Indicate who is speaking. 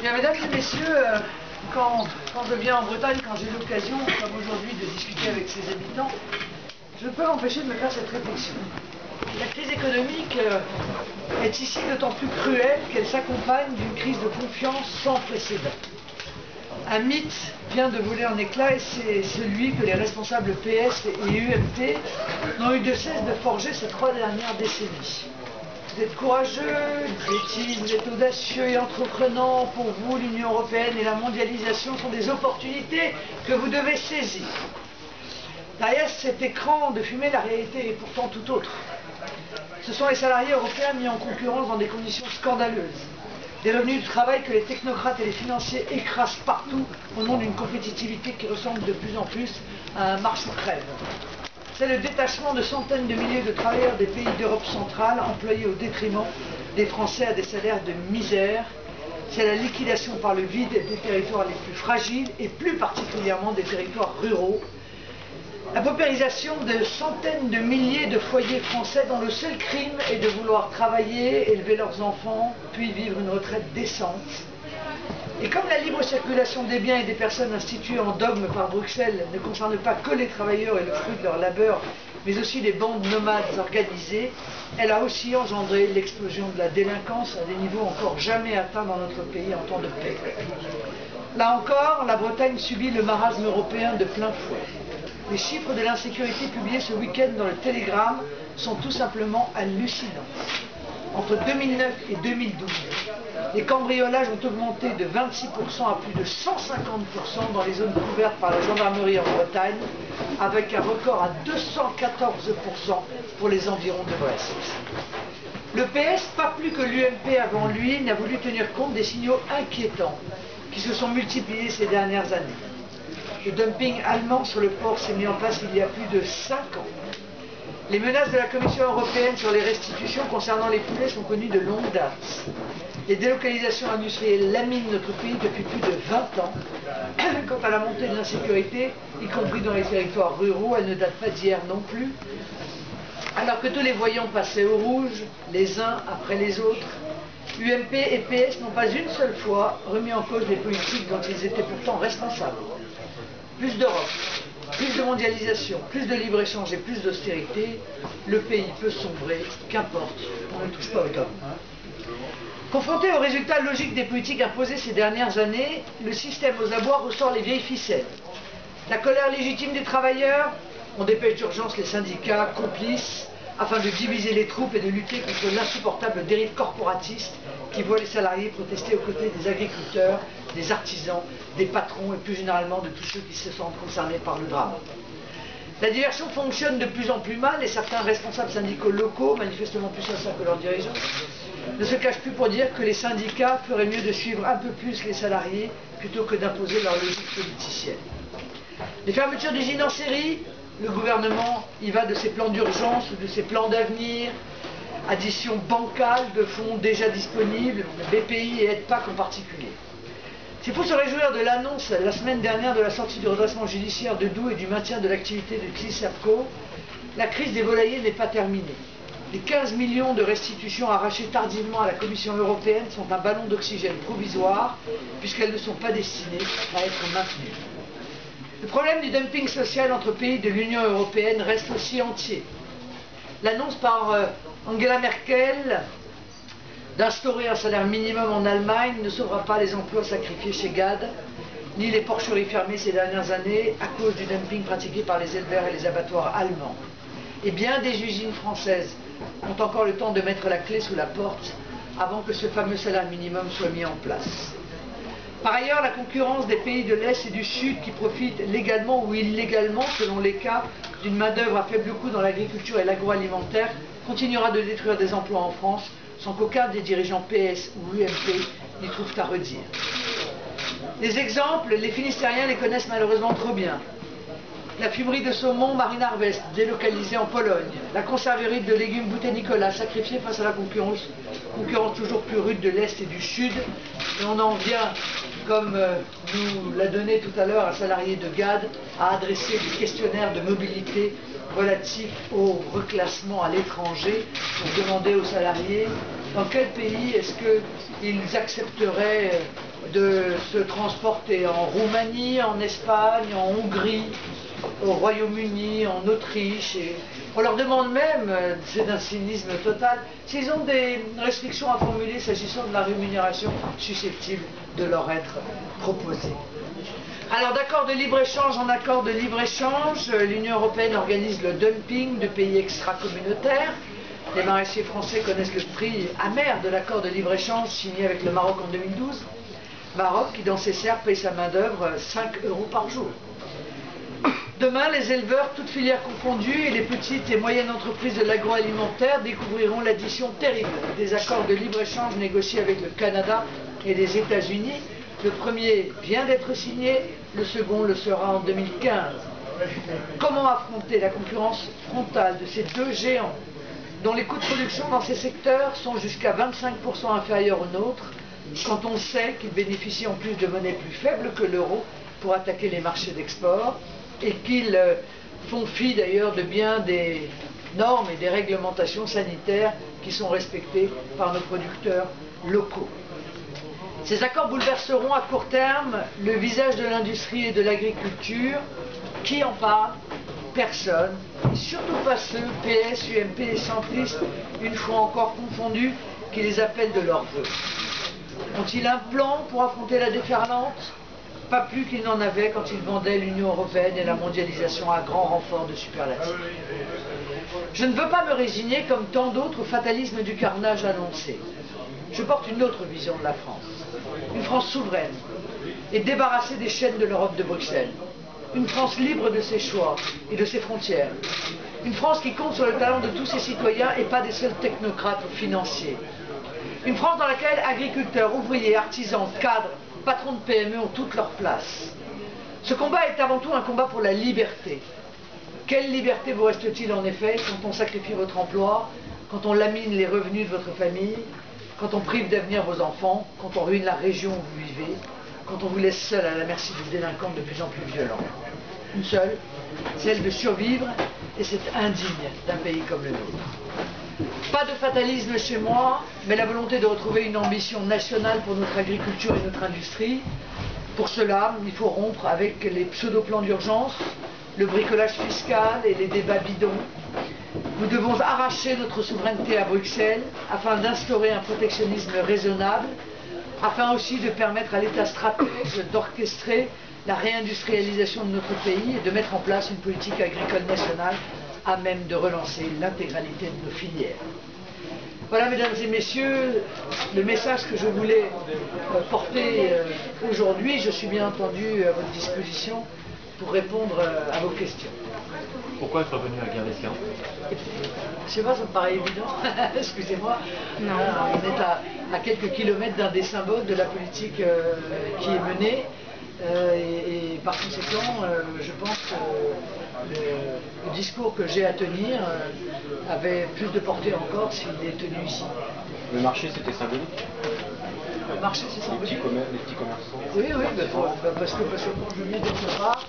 Speaker 1: Bien, mesdames et messieurs, quand je viens en Bretagne, quand j'ai l'occasion, comme aujourd'hui, de discuter avec ses habitants, je ne peux m'empêcher de me faire cette réflexion. La crise économique est ici d'autant plus cruelle qu'elle s'accompagne d'une crise de confiance sans précédent. Un mythe vient de voler en éclats et c'est celui que les responsables PS et UMP n'ont eu de cesse de forger ces 3 dernières décennies. Vous êtes courageux, vous êtes audacieux et entreprenants. Pour vous, l'Union européenne et la mondialisation sont des opportunités que vous devez saisir. Derrière cet écran de fumée, la réalité est pourtant tout autre. Ce sont les salariés européens mis en concurrence dans des conditions scandaleuses. Des revenus du travail que les technocrates et les financiers écrasent partout au nom d'une compétitivité qui ressemble de plus en plus à un marche ou crève. C'est le détachement de centaines de milliers de travailleurs des pays d'Europe centrale employés au détriment des Français à des salaires de misère. C'est la liquidation par le vide des territoires les plus fragiles et plus particulièrement des territoires ruraux. La paupérisation de centaines de milliers de foyers français dont le seul crime est de vouloir travailler, élever leurs enfants, puis vivre une retraite décente. Et comme la libre circulation des biens et des personnes instituée en dogme par Bruxelles ne concerne pas que les travailleurs et le fruit de leur labeur, mais aussi les bandes nomades organisées, elle a aussi engendré l'explosion de la délinquance à des niveaux encore jamais atteints dans notre pays en temps de paix. Là encore, la Bretagne subit le marasme européen de plein fouet. Les chiffres de l'insécurité publiés ce week-end dans le Télégramme sont tout simplement hallucinants. Entre 2009 et 2012, les cambriolages ont augmenté de 26% à plus de 150% dans les zones couvertes par la gendarmerie en Bretagne, avec un record à 214% pour les environs de Brest. Le PS, pas plus que l'UMP avant lui, n'a voulu tenir compte des signaux inquiétants qui se sont multipliés ces dernières années. Le dumping allemand sur le porc s'est mis en place il y a plus de 5 ans. Les menaces de la Commission européenne sur les restitutions concernant les poulets sont connues de longue date. Les délocalisations industrielles laminent notre pays depuis plus de 20 ans. Quant à la montée de l'insécurité, y compris dans les territoires ruraux, elle ne date pas d'hier non plus. Alors que tous les voyants passaient au rouge, les uns après les autres, UMP et PS n'ont pas une seule fois remis en cause les politiques dont ils étaient pourtant responsables. Plus d'Europe, plus de mondialisation, plus de libre-échange et plus d'austérité, le pays peut sombrer, qu'importe, on ne touche pas au dogme. Confronté aux résultats logiques des politiques imposées ces dernières années, le système aux abois ressort les vieilles ficelles. La colère légitime des travailleurs, on dépêche d'urgence les syndicats, complices, afin de diviser les troupes et de lutter contre l'insupportable dérive corporatiste qui voit les salariés protester aux côtés des agriculteurs, des artisans, des patrons et plus généralement de tous ceux qui se sentent concernés par le drame. La diversion fonctionne de plus en plus mal et certains responsables syndicaux locaux, manifestement plus sincères que leurs dirigeants, ne se cachent plus pour dire que les syndicats feraient mieux de suivre un peu plus les salariés plutôt que d'imposer leur logique politicienne. Les fermetures d'usines en série, le gouvernement y va de ses plans d'urgence ou de ses plans d'avenir, addition bancale de fonds déjà disponibles, BPI et EDPAC en particulier. S'il faut se réjouir de l'annonce la semaine dernière de la sortie du redressement judiciaire de Doux et du maintien de l'activité de Clisapco, la crise des volaillers n'est pas terminée. Les 15 millions de restitutions arrachées tardivement à la Commission européenne sont un ballon d'oxygène provisoire puisqu'elles ne sont pas destinées à être maintenues. Le problème du dumping social entre pays de l'Union européenne reste aussi entier. L'annonce par Angela Merkel d'instaurer un salaire minimum en Allemagne ne sauvera pas les emplois sacrifiés chez GAD, ni les porcheries fermées ces dernières années à cause du dumping pratiqué par les éleveurs et les abattoirs allemands. Et bien des usines françaises ont encore le temps de mettre la clé sous la porte avant que ce fameux salaire minimum soit mis en place. Par ailleurs, la concurrence des pays de l'Est et du Sud qui profitent légalement ou illégalement, selon les cas, d'une main-d'œuvre à faible coût dans l'agriculture et l'agroalimentaire continuera de détruire des emplois en France sans qu'aucun des dirigeants PS ou UMP n'y trouve à redire. Les exemples, les Finistériens les connaissent malheureusement trop bien. La fumerie de saumon Marine Harvest, délocalisée en Pologne. La conserverie de légumes Boutet Nicolas, sacrifiée face à la concurrence toujours plus rude de l'Est et du Sud. Et on en vient, comme nous l'a donné tout à l'heure un salarié de GAD, à adresser des questionnaires de mobilité relatifs au reclassement à l'étranger pour demander aux salariés dans quel pays est-ce qu'ils accepteraient de se transporter? En Roumanie, en Espagne, en Hongrie, au Royaume-Uni, en Autriche. Et on leur demande même, c'est d'un cynisme total, s'ils ont des restrictions à formuler s'agissant de la rémunération susceptible de leur être proposée. Alors d'accord de libre-échange en accord de libre-échange, l'Union européenne organise le dumping de pays extra-communautaires. Les maraîchers français connaissent le prix amer de l'accord de libre-échange signé avec le Maroc en 2012. Maroc qui dans ses serres paye sa main-d'œuvre 5 € par jour. Demain, les éleveurs, toutes filières confondues, et les petites et moyennes entreprises de l'agroalimentaire découvriront l'addition terrible des accords de libre-échange négociés avec le Canada et les États-Unis. Le premier vient d'être signé, le second le sera en 2015. Comment affronter la concurrence frontale de ces deux géants, dont les coûts de production dans ces secteurs sont jusqu'à 25% inférieurs aux nôtres, quand on sait qu'ils bénéficient en plus de monnaies plus faibles que l'euro pour attaquer les marchés d'export, et qu'ils font fi d'ailleurs de bien des normes et des réglementations sanitaires qui sont respectées par nos producteurs locaux. Ces accords bouleverseront à court terme le visage de l'industrie et de l'agriculture. Qui en parle? Personne. Et surtout pas ceux, PS, UMP et centristes, une fois encore confondus, qui les appellent de leur vœu. Ont-ils un plan pour affronter la déferlante? Pas plus qu'ils n'en avaient quand ils vendaient l'Union européenne et la mondialisation à grand renfort de superlatifs. Je ne veux pas me résigner, comme tant d'autres, au fatalisme du carnage annoncé. Je porte une autre vision de la France. Une France souveraine et débarrassée des chaînes de l'Europe de Bruxelles. Une France libre de ses choix et de ses frontières. Une France qui compte sur le talent de tous ses citoyens et pas des seuls technocrates ou financiers. Une France dans laquelle agriculteurs, ouvriers, artisans, cadres, patrons de PME ont toute leur place. Ce combat est avant tout un combat pour la liberté. Quelle liberté vous reste-t-il en effet quand on sacrifie votre emploi, quand on lamine les revenus de votre famille, quand on prive d'avenir vos enfants, quand on ruine la région où vous vivez, quand on vous laisse seul à la merci de délinquants de plus en plus violents? Une seule, celle de survivre, et c'est indigne d'un pays comme le nôtre. Pas de fatalisme chez moi, mais la volonté de retrouver une ambition nationale pour notre agriculture et notre industrie. Pour cela, il faut rompre avec les pseudo-plans d'urgence, le bricolage fiscal et les débats bidons. Nous devons arracher notre souveraineté à Bruxelles afin d'instaurer un protectionnisme raisonnable, afin aussi de permettre à l'État stratège d'orchestrer la réindustrialisation de notre pays et de mettre en place une politique agricole nationale à même de relancer l'intégralité de nos filières. Voilà, mesdames et messieurs, le message que je voulais porter aujourd'hui. Je suis bien entendu à votre disposition pour répondre à vos questions.
Speaker 2: Pourquoi être revenu à Guernesey?
Speaker 1: Je sais pas, ça me paraît évident. Excusez-moi. On est à quelques kilomètres d'un des symboles de la politique qui est menée. Et par conséquent, je pense que le discours que j'ai à tenir avait plus de portée encore s'il est tenu ici.
Speaker 2: Le marché, c'était symbolique?
Speaker 1: Le marché, c'est symbolique.
Speaker 2: Les petits commerçants?
Speaker 1: Oui, parce que je viens d'autre part.